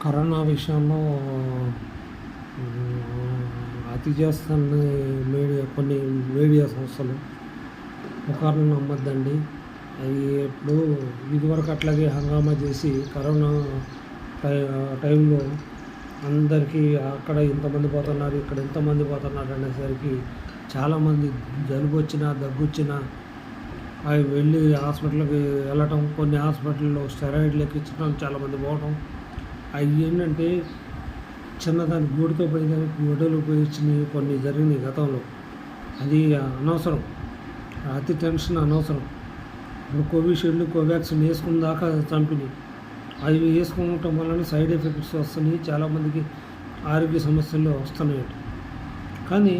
Corona విషయంలో అతి చేస్తున్న కొన్ని మీడియా సంస్థలు పుకార్లు నమ్మొద్దండి. అవి ఇప్పుడు ఇదివరకు అట్లాగే హంగామా చేసి కరోనా టైంలో అందరికీ అక్కడ ఇంతమంది పోతున్నారు, ఇక్కడ ఇంతమంది పోతున్నారు అనేసరికి చాలామంది జలుబు వచ్చినా దగ్గు వచ్చినా అవి వెళ్ళి హాస్పిటల్కి వెళ్ళటం, కొన్ని హాస్పిటల్లో స్టెరాయిడ్లు ఎక్కించడం, చాలామంది పోవటం. అవి ఏంటంటే చిన్నదాన్ని గూడితో పోయేదానికి గొడవలు ఉపయోగించినవి కొన్ని జరిగినాయి గతంలో. అది అనవసరం, అతి టెన్షన్ అనవసరం. ఇప్పుడు కోవిషీల్డ్, కోవాక్సిన్ వేసుకున్న దాకా చంపినాయి. అవి వేసుకోవటం వలన సైడ్ ఎఫెక్ట్స్ వస్తున్నాయి, చాలామందికి ఆరోగ్య సమస్యలు వస్తున్నాయి. కానీ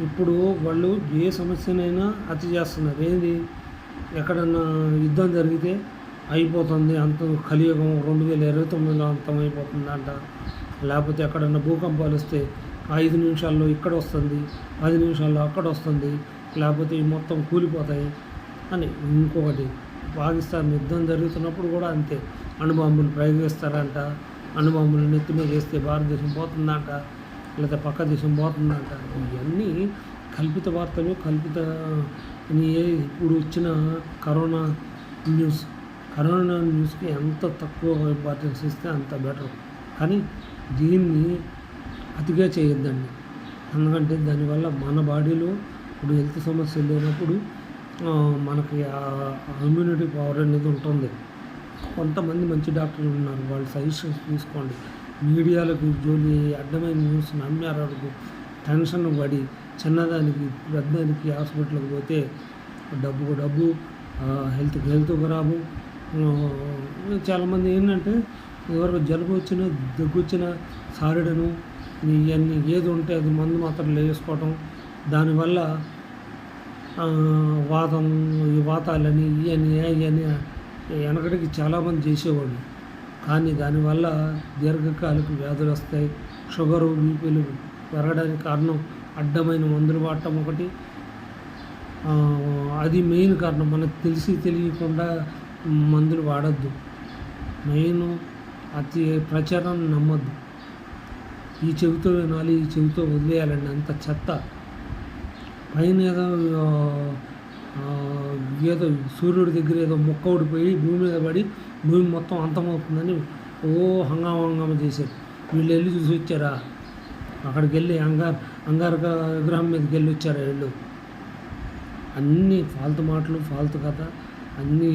ఇప్పుడు వాళ్ళు ఏ సమస్యనైనా అతి చేస్తున్నారు. ఏది ఎక్కడన్నా యుద్ధం జరిగితే అయిపోతుంది, అంత కలియుగం 2029లో అంతమైపోతుందంట. లేకపోతే ఎక్కడన్నా భూకంపాలు వస్తే 5 నిమిషాల్లో ఇక్కడ వస్తుంది, 10 నిమిషాల్లో అక్కడ వస్తుంది, లేకపోతే మొత్తం కూలిపోతాయి అని. ఇంకొకటి, పాకిస్తాన్ యుద్ధం జరుగుతున్నప్పుడు కూడా అంతే, అణుబాంబులు ప్రయోగిస్తారంట. అణుబాంబులు నెత్తి మీద వేస్తే భారతదేశం పోతుందంట, లేకపోతే పక్క దేశం పోతుందంట. ఇవన్నీ కల్పిత వార్తలు, ఇప్పుడు వచ్చిన కరోనా న్యూస్కి ఎంత తక్కువ ఇంపార్టెన్స్ ఇస్తే అంత బెటర్. కానీ దీన్ని అతిగా చేయొద్దండి. ఎందుకంటే దానివల్ల మన బాడీలో ఇప్పుడు హెల్త్ సమస్యలు లేనప్పుడు మనకి ఇమ్యూనిటీ పవర్ అనేది ఉంటుంది. కొంతమంది మంచి డాక్టర్లు ఉన్నారు, వాళ్ళ సజెషన్స్ తీసుకోండి. మీడియాలకు జోలి అడ్డమైన న్యూస్ నమ్మారు, టెన్షన్ పడి చిన్నదానికి పెద్దదానికి హాస్పిటల్కి పోతే డబ్బు, హెల్త్ ఖరాబు. చాలామంది ఏంటంటే ఎవరికి జలుబు వచ్చినా దగ్గు వచ్చినా సారిడను ఇవన్నీ ఏది ఉంటే అది మందు మాత్రలు వేసుకోవటం, దానివల్ల వాతాలని ఇవన్నీ వెనకటికి చాలామంది చేసేవాళ్ళు. కానీ దానివల్ల దీర్ఘకాలిక వ్యాధులు వస్తాయి. షుగరు, బీపీలు పెరగడానికి కారణం అడ్డమైన మందులు వాడటం ఒకటి. అది మెయిన్ కారణం. మనకు తెలియకుండా మందులు వాడద్దు. మెయిన్ అతి ప్రచారం నమ్మద్దు. ఈ చెవితో వినాలి, ఈ చెవితో వదిలేయాలండి, అంత చెత్త. పైన ఏదో సూర్యుడి దగ్గర ఏదో మొక్క ఊడిపోయి భూమి మీద పడి భూమి మొత్తం అంతమవుతుందని హంగామా చేశారు. వీళ్ళు వెళ్ళి చూసి వచ్చారా? అక్కడికి వెళ్ళి అంగారక విగ్రహం మీదకి వెళ్ళి వచ్చారా వీళ్ళు? అన్నీ ఫాల్తు మాటలు, ఫాల్తు కథ అన్నీ.